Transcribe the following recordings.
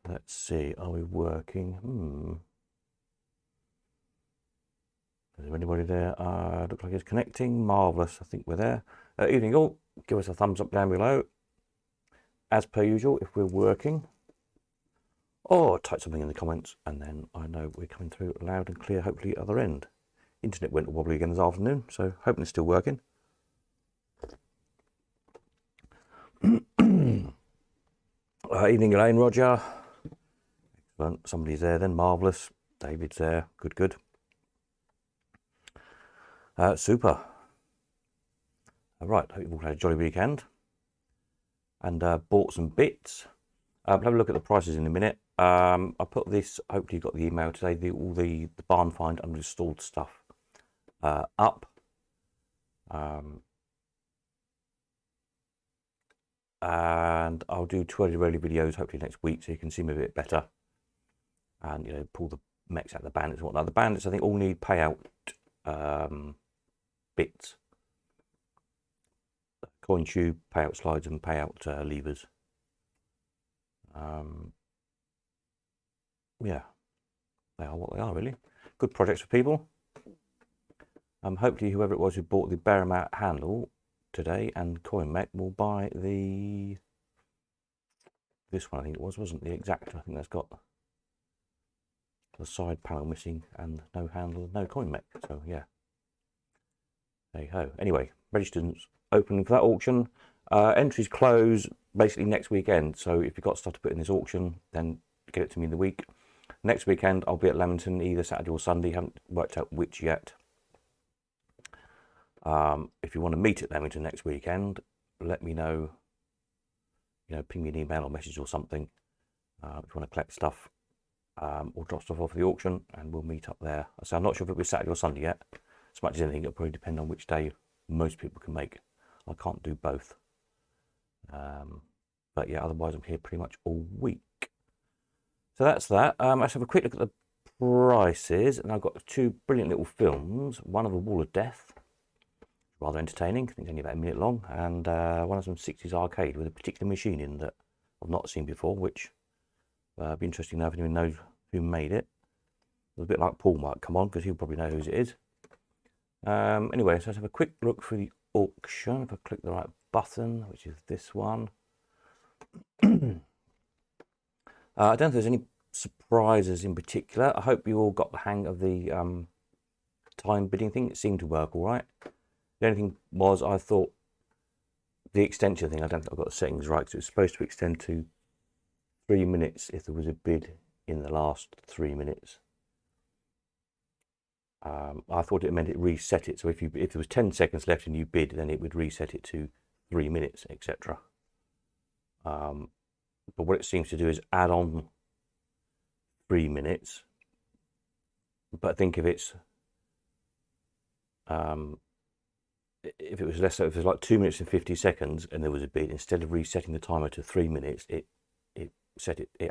Let's see, are we working? Is there anybody there? Looks like it's connecting. Marvellous, I think we're there. Evening all, give us a thumbs up down below. As per usual, if we're working. Or type something in the comments, and then I know we're coming through loud and clear, hopefully at the other end. Internet went wobbly again this afternoon, so hoping it's still working. Evening Elaine, Roger. Excellent. Somebody's there then, marvellous. David's there, good. Super. Right, hope you've all had a jolly weekend. And bought some bits. We'll have a look at the prices in a minute. I put this, hopefully you got the email today, all the barn find uninstalled stuff up. And I'll do 2 early videos hopefully next week so you can see me a bit better. And, you know, pull the mechs out of the bandits and whatnot. The bandits, I think, all need payout bits. Coin tube, payout slides and payout levers. Yeah, they are what they are, really. Good projects for people. Hopefully whoever it was who bought the bear mat handle today and coin mech will buy this one, I think it was, wasn't the Exacta. I think that's got the side panel missing and no handle, no coin mech. So yeah, there you go. Anyway, registrants opening for that auction. Entries close basically next weekend, so if you've got stuff to put in this auction, then get it to me in the week. Next weekend I'll be at Leamington either Saturday or Sunday, haven't worked out which yet. If you want to meet at Leamington next weekend, let me know, you know, ping me an email or message or something if you want to collect stuff or drop stuff off at the auction, and we'll meet up there. So I'm not sure if it'll be Saturday or Sunday yet. As much as anything, it'll probably depend on which day most people can make. I can't do both. But yeah, otherwise I'm here pretty much all week. So that's that. Let's have a quick look at the prices. And I've got 2 brilliant little films. One of A Wall of Death, rather entertaining. I think it's only about a minute long. And one of some 60s arcade with a particular machine in that I've not seen before, which would be interesting to know if anyone knows who made it. It's a bit like Paul might come on, because he'll probably know whose it is. Anyway, so let's have a quick look through the auction. If I click the right button, which is this one. I don't know if there's any surprises in particular. I hope you all got the hang of the time bidding thing. It seemed to work all right. The only thing was, I thought the extension thing, I don't think I got the settings right, because it was supposed to extend to 3 minutes if there was a bid in the last 3 minutes. I thought it meant it reset it, so if there was 10 seconds left and you bid, then it would reset it to 3 minutes, etc. But what it seems to do is add on 3 minutes. But think if it's if it was less, so if it was like 2 minutes and 50 seconds and there was a bid, instead of resetting the timer to 3 minutes, it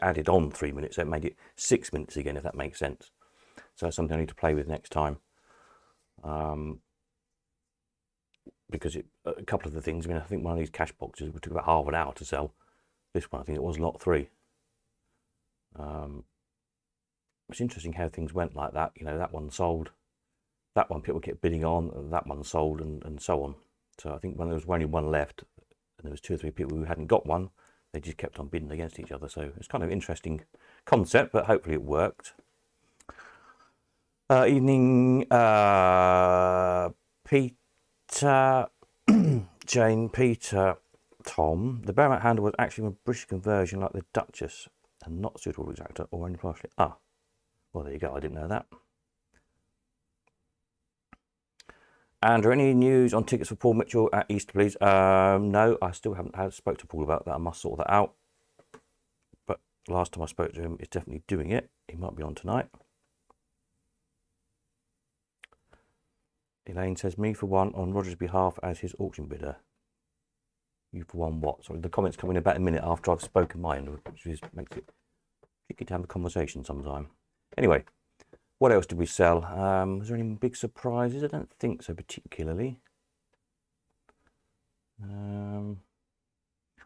added on 3 minutes, so it made it 6 minutes again, if that makes sense. So that's something I need to play with next time. Because a couple of the things, I mean, I think one of these cash boxes took about half an hour to sell. This one, I think it was lot 3. It's interesting how things went like that. You know, that one sold, that one people kept bidding on, and that one sold, and so on. So I think when there was only one left, and there was 2 or 3 people who hadn't got one, they just kept on bidding against each other. So it's kind of an interesting concept, but hopefully it worked. Evening, Peter, Jane, Peter, Tom. The bear mat handle was actually a British conversion like the Duchess and not suitable for Exacta or only partially. Ah, well, there you go. I didn't know that. And are any news on tickets for Paul Mitchell at Easter, please? No, I still haven't spoke to Paul about that. I must sort that out. But last time I spoke to him, he's definitely doing it. He might be on tonight. Elaine says, me for one on Roger's behalf as his auction bidder. You for one what? Sorry, the comments come in about a minute after I've spoken mine, which makes it tricky to have a conversation sometime. Anyway, what else did we sell? Was there any big surprises? I don't think so particularly.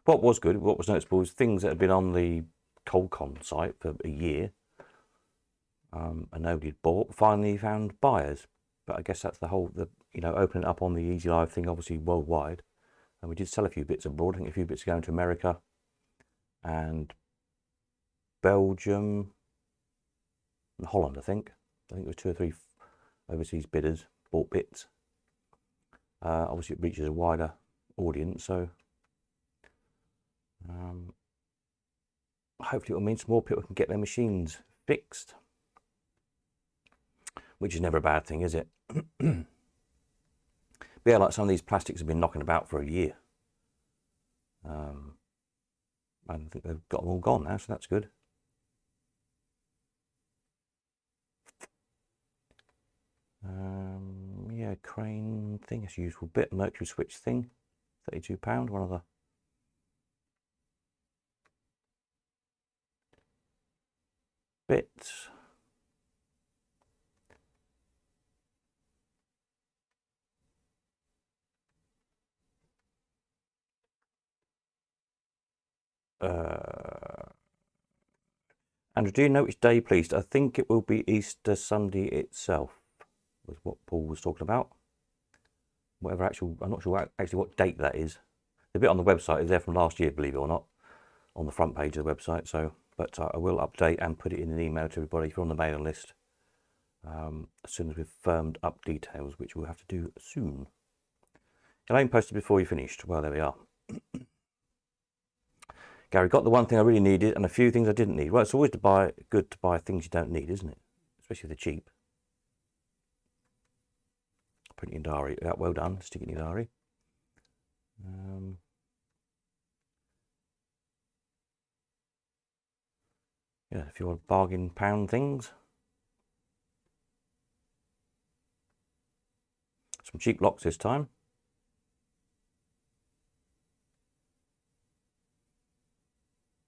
What was good, what was noticeable was things that had been on the Coldcon site for a year, and nobody had bought. Finally found buyers, but I guess that's the whole, opening up on the Easy Live thing, obviously worldwide. And we did sell a few bits abroad. I think a few bits are going to America and Belgium and Holland, I think. There was 2 or 3 overseas bidders bought bits. Obviously it reaches a wider audience, so hopefully it will mean some more people can get their machines fixed, which is never a bad thing, is it? But yeah, like some of these plastics have been knocking about for a year. I think they've got them all gone now, so that's good. Yeah, crane thing, it's a useful bit. Mercury switch thing, £32, one of the bits. Andrew, do you know which day, please? I think it will be Easter Sunday itself, was what Paul was talking about. Whatever actual, I'm not sure actually what date that is. The bit on the website is there from last year, believe it or not, on the front page of the website. So, but I will update and put it in an email to everybody if you're on the mailing list, as soon as we've firmed up details, which we'll have to do soon. Elaine posted before you finished. Well, there we are. Gary, got the one thing I really needed and a few things I didn't need. Well, it's always good to buy things you don't need, isn't it? Especially if they're cheap. Put it in your diary. Yeah, well done. Stick it in your diary. Yeah, if you want bargain pound things. Some cheap locks this time.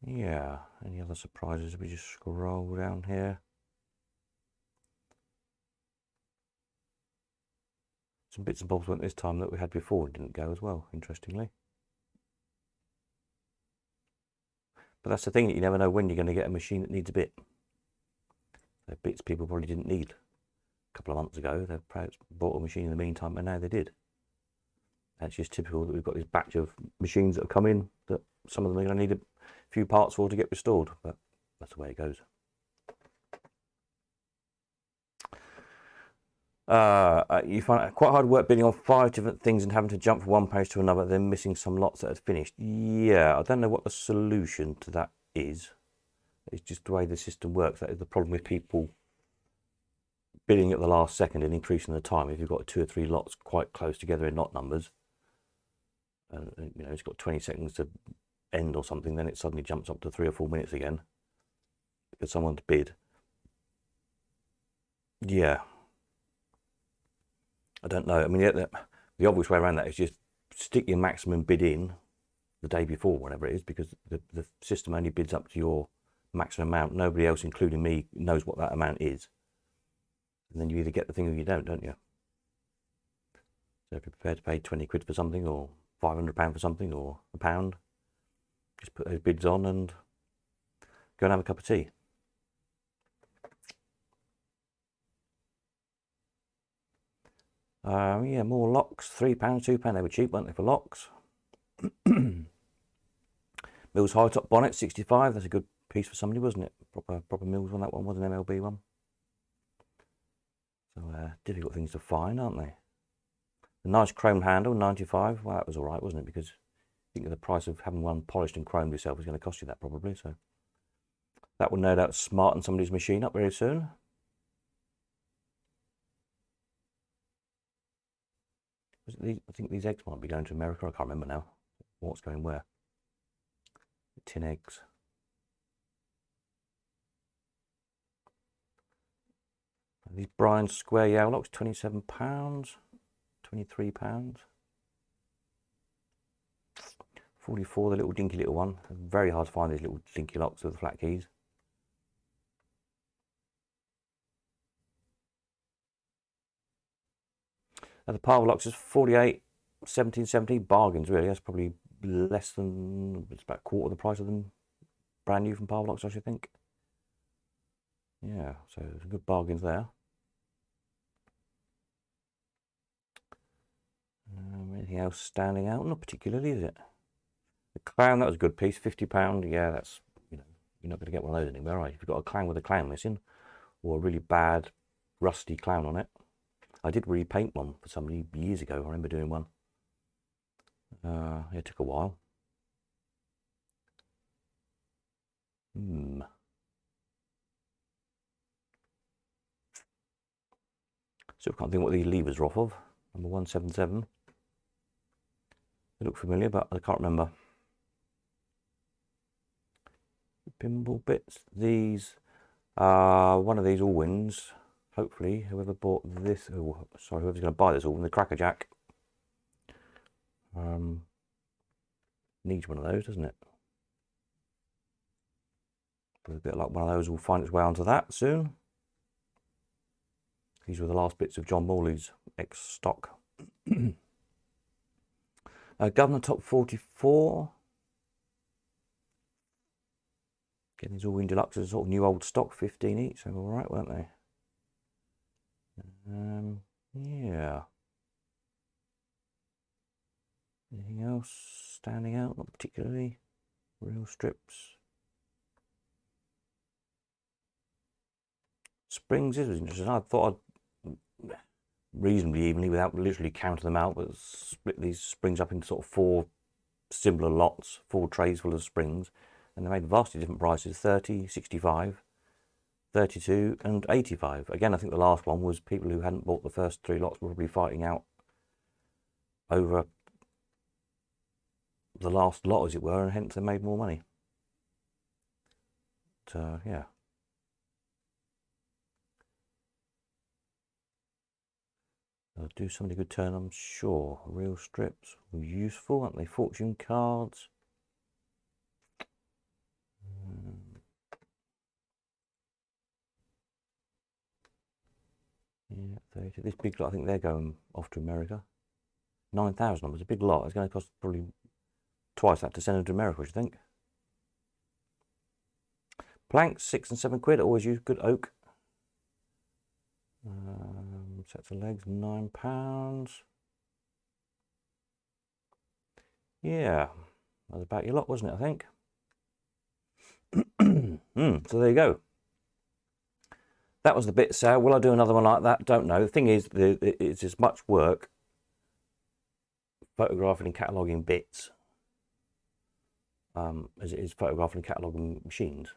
Yeah, any other surprises? We just scroll down here. Some bits and bobs went this time that we had before and didn't go as well, interestingly. But that's the thing, that you never know when you're going to get a machine that needs a bit. They're bits people probably didn't need a couple of months ago. They've perhaps bought a machine in the meantime, and now they did. That's just typical that we've got this batch of machines that have come in that some of them are going to need a few parts for to get restored, but that's the way it goes. You find it quite hard work bidding on 5 different things and having to jump from one page to another, then missing some lots that had finished. Yeah, I don't know what the solution to that is. It's just the way the system works. That is the problem with people bidding at the last second and increasing the time. If you've got 2 or 3 lots quite close together in lot numbers, and it's got 20 seconds to end or something, then it suddenly jumps up to 3 or 4 minutes again for someone to bid. Yeah, I don't know. I mean, the obvious way around that is just stick your maximum bid in the day before, whatever it is, because the system only bids up to your maximum amount. Nobody else, including me, knows what that amount is. And then you either get the thing or you don't you? So if you're prepared to pay 20 quid for something, or £500 for something, or £1, just put those bids on and go and have a cup of tea. Yeah, more locks, £3, £2. They were cheap, weren't they, for locks? Mills high top bonnet, 65. That's a good piece for somebody, wasn't it? Proper Mills on that one, was an MLB one. So difficult things to find, aren't they? The nice chrome handle, 95. Well, that was all right, wasn't it? Because I think the price of having one polished and chromed yourself is going to cost you that probably. So that will no doubt smarten somebody's machine up very soon. I think these eggs might be going to America. I can't remember now what's going where. Tin eggs. These Brian square Yale locks, £27, £23. 44, the little dinky little one. Very hard to find these little dinky locks with the flat keys. Now the Parvel locks is 48, 1770. Bargains really. That's probably less than, it's about a quarter of the price of them brand new from Parlox, I should think. Yeah, so there's good bargains there. Anything else standing out? Not particularly, is it? The clown, that was a good piece, £50. Yeah, that's, you know, you're not going to get one of those anywhere, right? If you've got a clown with a clown missing, or a really bad rusty clown on it. I did repaint one for somebody years ago. I remember doing one. It took a while. So I can't think what these levers are off of. Number 177. They look familiar, but I can't remember. Pinball bits. These are one of these Allwins. Hopefully, whoever bought this, oh, sorry, whoever's going to buy this Allwin, the Cracker Jack, needs one of those, doesn't it? A bit like one of those will find its way onto that soon. These were the last bits of John Morley's ex-stock. Governor Top 44. Getting these Allwin Deluxes, sort of new old stock, 15 each. So all right, weren't they? Yeah. Anything else standing out? Not particularly. Real strips. Springs, this was interesting. I thought I'd reasonably evenly, without literally counting them out, but split these springs up into sort of 4 similar lots, 4 trays full of springs, and they made vastly different prices: 30, 65, 32 and 85. Again, I think the last one was people who hadn't bought the first 3 lots were probably fighting out over the last lot, as it were, and hence they made more money. But, yeah. They'll do somebody good turn, I'm sure. Real strips were useful, aren't they? Fortune cards. Yeah, 30. This big lot, I think they're going off to America. 9,000 numbers, a big lot. It's going to cost probably twice that to send them to America, I should think. Planks, 6 and 7 quid. Always use good oak. Sets of legs, £9. Yeah, that was about your lot, wasn't it, I think? So there you go. That was the bit sale. Will I do another one like that? Don't know. The thing is, it's as much work photographing and cataloguing bits as it is photographing and cataloguing machines.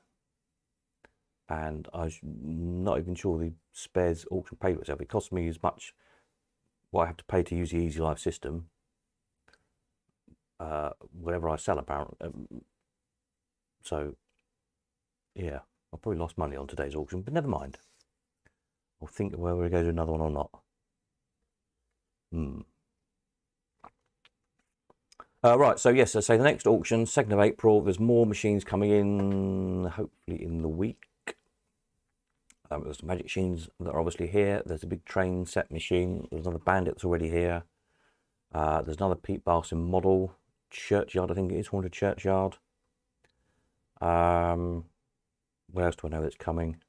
And I'm not even sure the spares auction paid for itself. It costs me as much what I have to pay to use the Easy Life system, whatever I sell, apparently. So, yeah, I probably lost money on today's auction, but never mind. I'll think whether we go to another one or not. Right, so yes, I say the next auction, 2nd of April, there's more machines coming in, hopefully in the week. There's some Magic machines that are obviously here. There's a big train set machine. There's another Bandit that's already here. There's another Pete Barson model. Churchyard, I think it is, Haunted Churchyard. Where else do I know that's coming?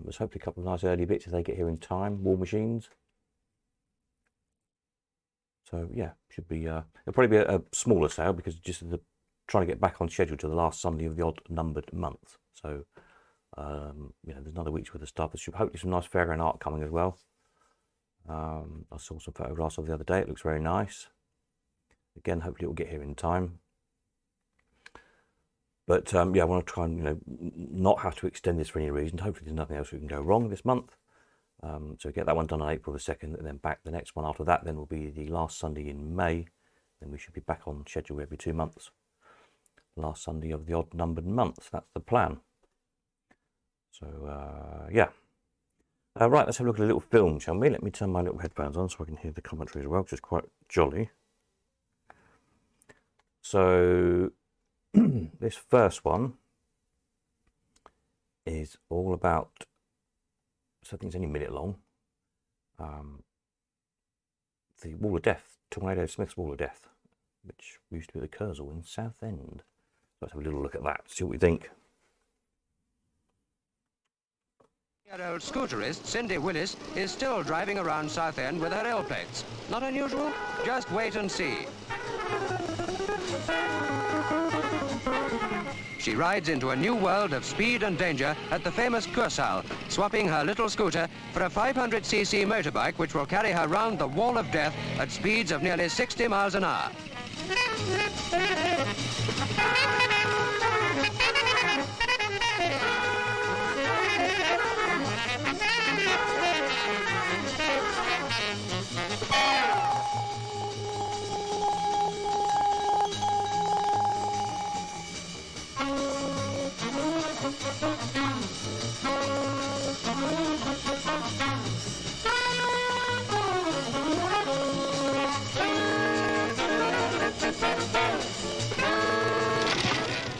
There's hopefully a couple of nice early bits if they get here in time. War machines. So yeah, should be. It'll probably be a smaller sale because just trying to get back on schedule to the last Sunday of the odd numbered month. So you know, there's another week's worth of stuff. There should hopefully some nice fairground art coming as well. I saw some photographs of the other day. It looks very nice. Again, hopefully it will get here in time. But yeah, I want to try and, you know, not have to extend this for any reason. Hopefully there's nothing else that can go wrong this month. So get that one done on April the 2nd, and then back the next one after that then will be the last Sunday in May. Then we should be back on schedule every 2 months. Last Sunday of the odd numbered month. That's the plan. So yeah. Right, let's have a look at a little film, shall we? Let me turn my little headphones on so I can hear the commentary as well, which is quite jolly. So this first one is all about, so I think it's only a minute long, the Wall of Death, Tornado Smith's Wall of Death, which used to be the Kersal in Southend. Let's have a little look at that, see what we think. Old scooterist Cindy Willis is still driving around Southend with her L plates. Not unusual? Just wait and see. She rides into a new world of speed and danger at the famous Kursaal, swapping her little scooter for a 500cc motorbike which will carry her round the wall of death at speeds of nearly 60 miles an hour.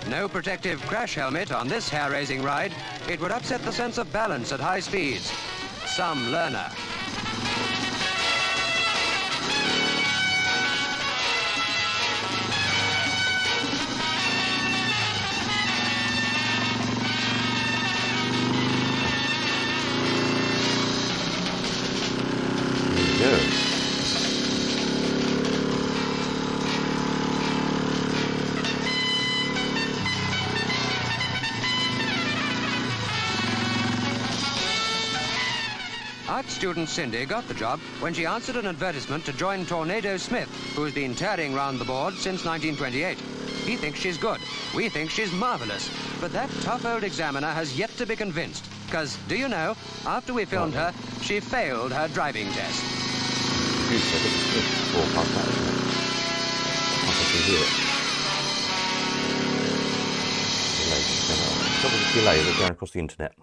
No protective crash helmet on this hair-raising ride. It would upset the sense of balance at high speeds. Some learner. Good. Art student Cindy got the job when she answered an advertisement to join Tornado Smith, who's been tearing round the board since 1928. He thinks she's good. We think she's marvellous. But that tough old examiner has yet to be convinced. Because, do you know, after we filmed her, she failed her driving test. Delay, they're going across the internet.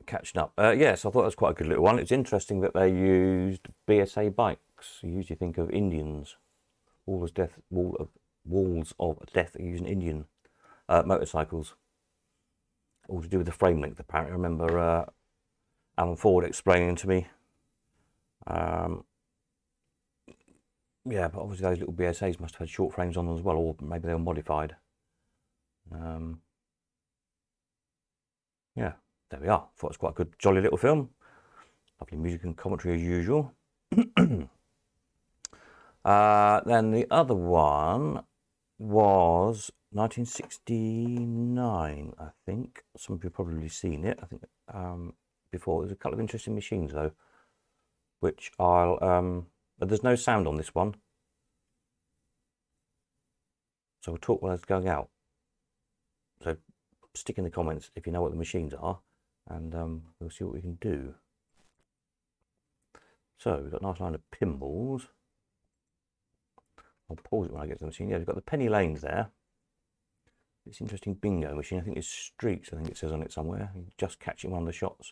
Catching up. Yes, I thought that was quite a good little one. It's interesting that they used BSA bikes. You usually think of Indians. Walls of death are using Indian motorcycles. All to do with the frame length, apparently. I remember Alan Ford explaining to me. Yeah, but obviously those little BSAs must have had short frames on them as well, or maybe they were modified. Yeah, there we are. Thought it was quite a good, jolly little film. Lovely music and commentary as usual. Then the other one was 1969, I think. Some of you have probably seen it. I think before. There's a couple of interesting machines though, which I'll. But there's no sound on this one, so we'll talk while it's going out. So stick in the comments if you know what the machines are, and we'll see what we can do. So we've got a nice line of pinballs. I'll pause it when I get to the machine. Yeah, we've got the Penny Lanes there. This interesting bingo machine. I think it's streaks. I think it says on it somewhere. Just catching one of the shots.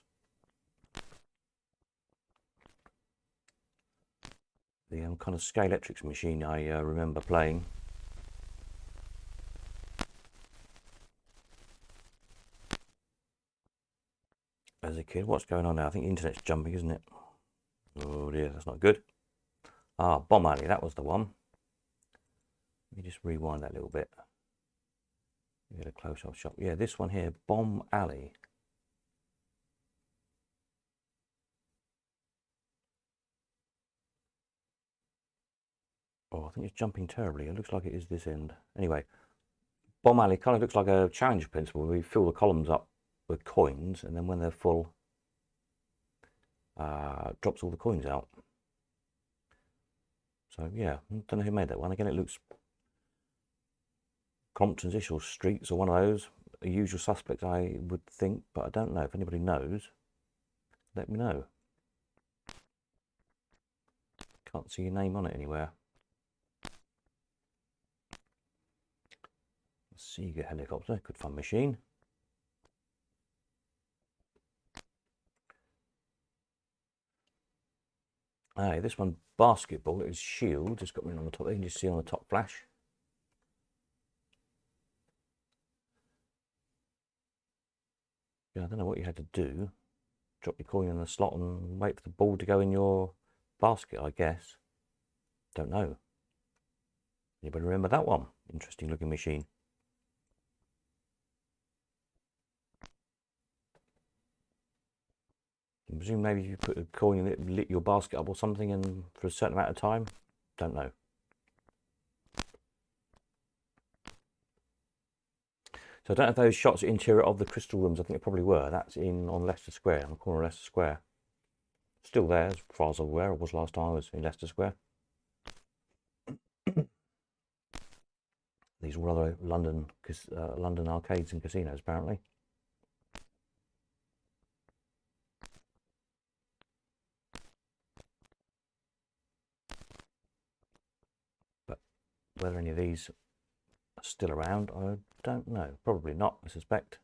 The kind of Scalextric machine I remember playing. As a kid. What's going on now? I think the internet's jumping, isn't it? Oh dear, that's not good. Ah, Bomb Alley, that was the one. Let me just rewind that a little bit. Get a close-up shot. Yeah, this one here, Bomb Alley. Oh, I think it's jumping terribly. It looks like it is this end. Anyway, Bomb Alley kind of looks like a challenge principle where we fill the columns up with coins, and then when they're full, drops all the coins out. So yeah, I don't know who made that one. Again, it looks Compton's-ish or Streets or one of those. A usual suspect, I would think, but I don't know. If anybody knows, let me know. Can't see your name on it anywhere. Sega helicopter, good fun machine. Hey, this one, basketball, it is Shield, just got me on the top. You can just see on the top flash. Yeah, I don't know what you had to do. Drop your coin in the slot and wait for the ball to go in your basket, I guess. Don't know. Anybody remember that one? Interesting looking machine. I presume maybe if you put a coin in it, lit your basket up or something, and for a certain amount of time. Don't know. So I don't know if those shots are interior of the Crystal Rooms. I think they probably were. That's on Leicester Square, on the corner of Leicester Square. Still there, as far as I'm aware. It was last time I was in Leicester Square. These are other London arcades and casinos, apparently. But whether any of these are still around, I don't know. Probably not, I suspect.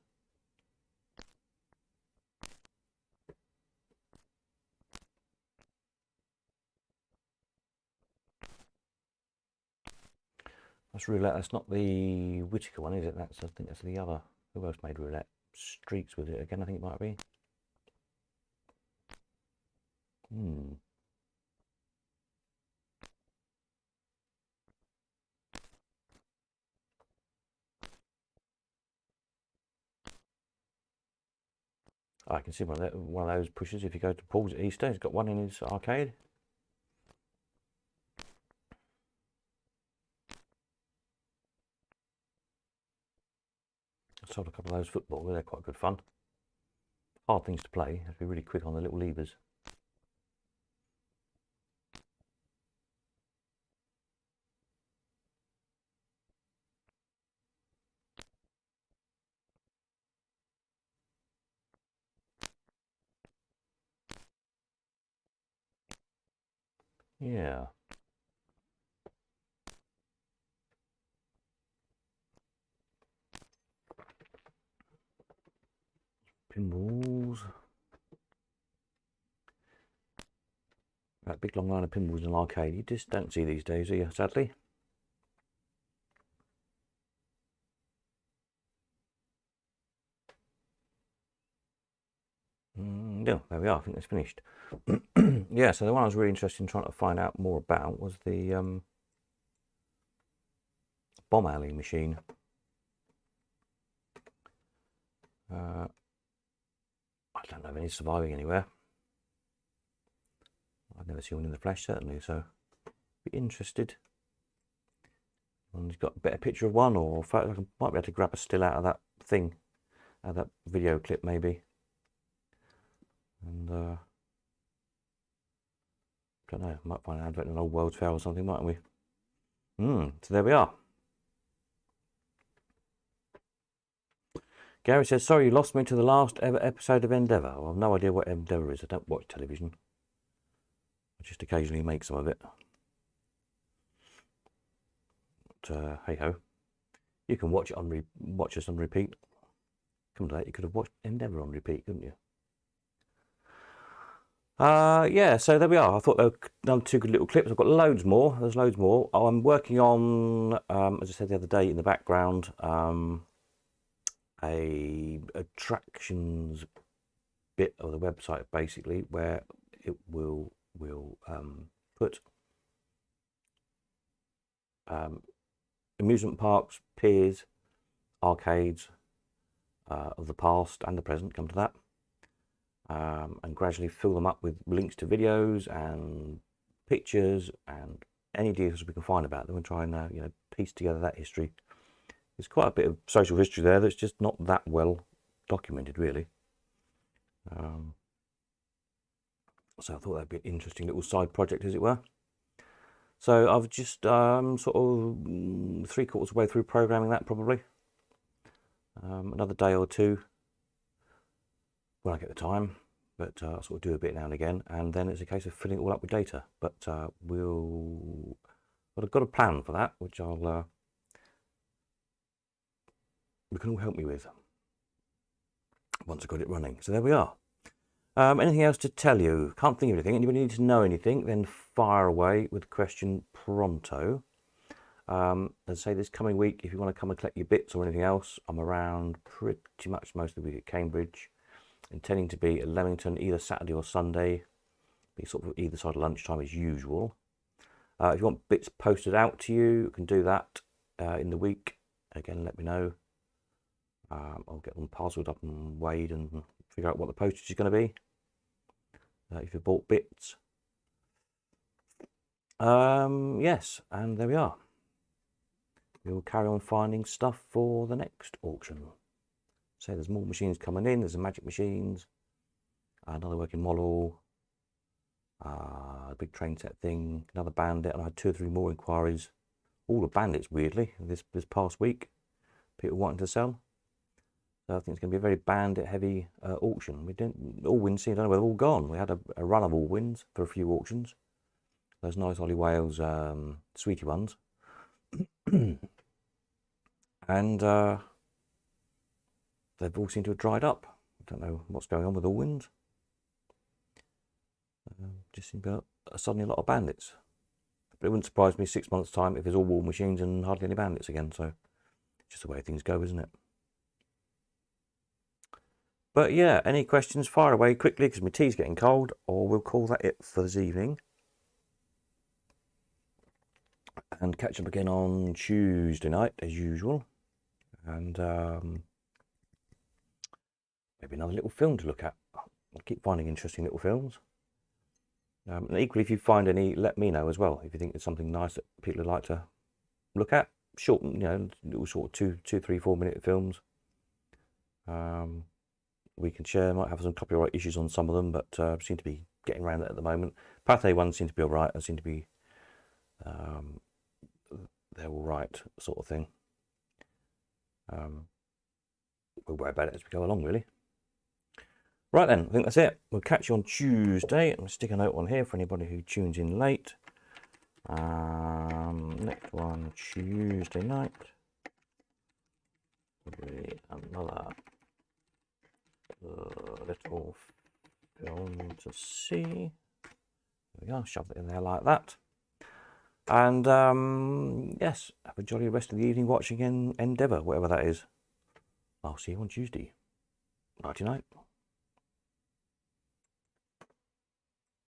That's Roulette. That's not the Whitaker one, is it? I think that's the other. Who else made Roulette? Streaks with it again, I think it might be. I can see one of those pushes if you go to Paul's at Easter. He's got one in his arcade. I sold a couple of those football. They're quite good fun. Hard things to play. You have to be really quick on the little levers. Yeah. Pinballs. That big long line of pinballs in an arcade. You just don't see these days, do you, sadly? Yeah, there we are. I think that's finished. Yeah, so the one I was really interested in trying to find out more about was the Bomb Alley machine. I don't know of any surviving anywhere. I've never seen one in the flesh, certainly, so be interested. And he's got a better picture of one, or in fact, I might be able to grab a still out of that thing, out of that video clip, maybe. And don't know, might find an advert in an old World's Fair or something, mightn't we? So there we are. Gary says, sorry you lost me to the last ever episode of Endeavour. Well, I've no idea what Endeavour is. I don't watch television. I just occasionally make some of it. But hey ho, you can watch it on watch us on repeat. Come to that, you could have watched Endeavour on repeat, couldn't you? Yeah, so there we are. I thought they were done two good little clips. I've got loads more. There's loads more. I'm working on, as I said the other day in the background, a attractions bit of the website, basically, where it will put amusement parks, piers, arcades of the past and the present, come to that, and gradually fill them up with links to videos and pictures and any details we can find about them, and try and piece together that history. There's quite a bit of social history there that's just not that well documented, really. So I thought that'd be an interesting little side project, as it were. So I've just sort of 3/4 way through programming that, probably. Another day or two when I get the time, but I'll sort of do a bit now and again, and then it's a case of filling it all up with data. But I've got a plan for that, which you can all help me with once I've got it running. So there we are. Anything else to tell you? Can't think of anything. Anybody need to know anything? Then fire away with a question pronto. As I say, this coming week, if you want to come and collect your bits or anything else, I'm around pretty much most of the week at Cambridge, intending to be at Leamington either Saturday or Sunday, be sort of either side of lunchtime as usual. If you want bits posted out to you, you can do that in the week. Again, let me know. I'll get them parcelled up and weighed and figure out what the postage is going to be. If you bought bits. Yes, and there we are. We'll carry on finding stuff for the next auction. So there's more machines coming in. There's the Magic Machines, another working model, a big train set thing, another Bandit, and I had 2 or 3 more inquiries. All the Bandits, weirdly, this past week. People wanting to sell. So I think it's going to be a very Bandit-heavy auction. We didn't all wins. I don't know where they're all gone. We had a run of all wins for a few auctions. Those nice Ollie Wales sweetie ones. And they've all seemed to have dried up. I don't know what's going on with all wins. Just seems to be suddenly a lot of Bandits. But it wouldn't surprise me 6 months' time if there's all War Machines and hardly any Bandits again. So it's just the way things go, isn't it? But yeah, any questions, fire away quickly because my tea's getting cold, or we'll call that it for this evening. And catch up again on Tuesday night as usual. And maybe another little film to look at. I keep finding interesting little films. And equally, if you find any, let me know as well. If you think it's something nice that people would like to look at, short, little sort of 2, 3, 4 minute films. We can share. Might have some copyright issues on some of them, but seem to be getting around it at the moment. Pathé ones seem to be all right. They seem to be they're all right, sort of thing. We'll worry about it as we go along, really. Right then, I think that's it. We'll catch you on Tuesday. I'm going to stick a note on here for anybody who tunes in late. Next one, Tuesday night. Will be another little film to see. There we go, shove it in there like that. And yes, have a jolly rest of the evening watching Endeavour, whatever that is. I'll see you on Tuesday. Nighty night.